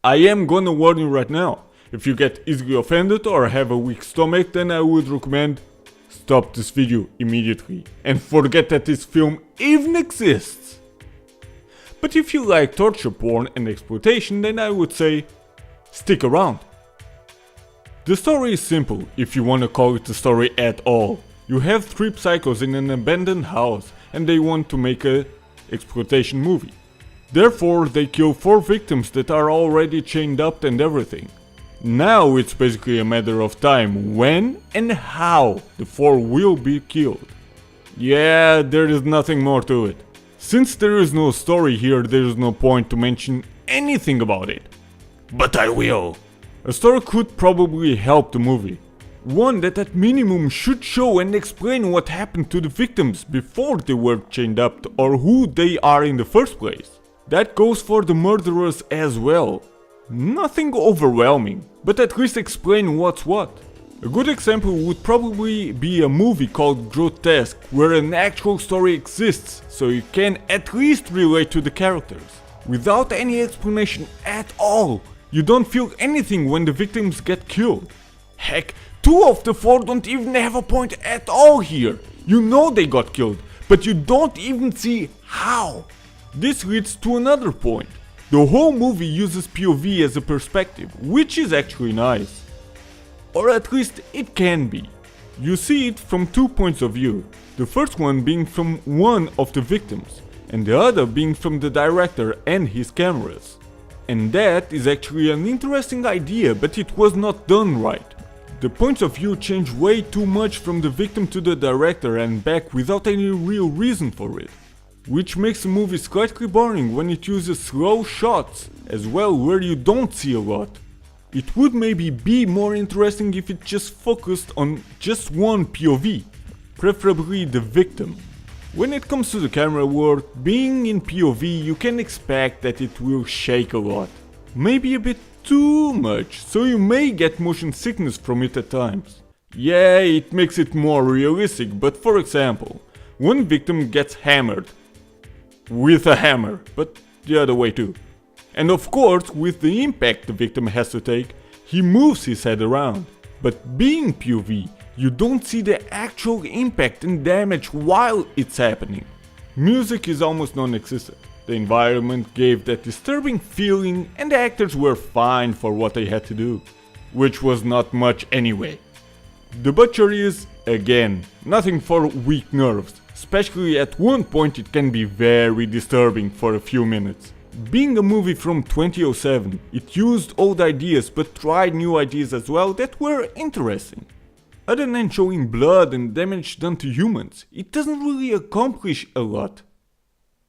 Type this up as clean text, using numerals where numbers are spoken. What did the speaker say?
I am gonna warn you right now. If you get easily offended or have a weak stomach, then I would recommend stop this video immediately and forget that this film even exists. But if you like torture porn and exploitation, then I would say stick around. The story is simple, if you wanna call it a story at all. You have 3 psychos in an abandoned house and they want to make a exploitation movie. Therefore, they kill 4 victims that are already chained up and everything. Now it's basically a matter of time when and how the 4 will be killed. Yeah, there is nothing more to it. Since there is no story here, there is no point to mention anything about it. But I will. A story could probably help the movie. One that at minimum should show and explain what happened to the victims before they were chained up or who they are in the first place. That goes for the murderers as well. Nothing overwhelming, but at least explain what's what. A good example would probably be a movie called Grotesque, where an actual story exists, so you can at least relate to the characters. Without any explanation at all, you don't feel anything when the victims get killed. Heck, 2 of the 4 don't even have a point at all here. You know they got killed, but you don't even see how. This leads to another point. The whole movie uses POV as a perspective, which is actually nice. Or at least it can be. You see it from 2 points of view. The first one being from one of the victims, and the other being from the director and his cameras. And that is actually an interesting idea, but it was not done right. The points of view change way too much from the victim to the director and back without any real reason for it. Which makes the movie slightly boring when it uses slow shots as well where you don't see a lot. It would maybe be more interesting if it just focused on just one POV, preferably the victim. When it comes to the camera work, being in POV you can expect that it will shake a lot. Maybe a bit too much, so you may get motion sickness from it at times. Yeah, it makes it more realistic, but for example, one victim gets hammered. With a hammer, but the other way too. And of course, with the impact the victim has to take, he moves his head around. But being POV, you don't see the actual impact and damage while it's happening. Music is almost non-existent. The environment gave that disturbing feeling and the actors were fine for what they had to do. Which was not much anyway. The butchery is, again, nothing for weak nerves. Especially at one point it can be very disturbing for a few minutes. Being a movie from 2007, it used old ideas but tried new ideas as well that were interesting. Other than showing blood and damage done to humans, it doesn't really accomplish a lot.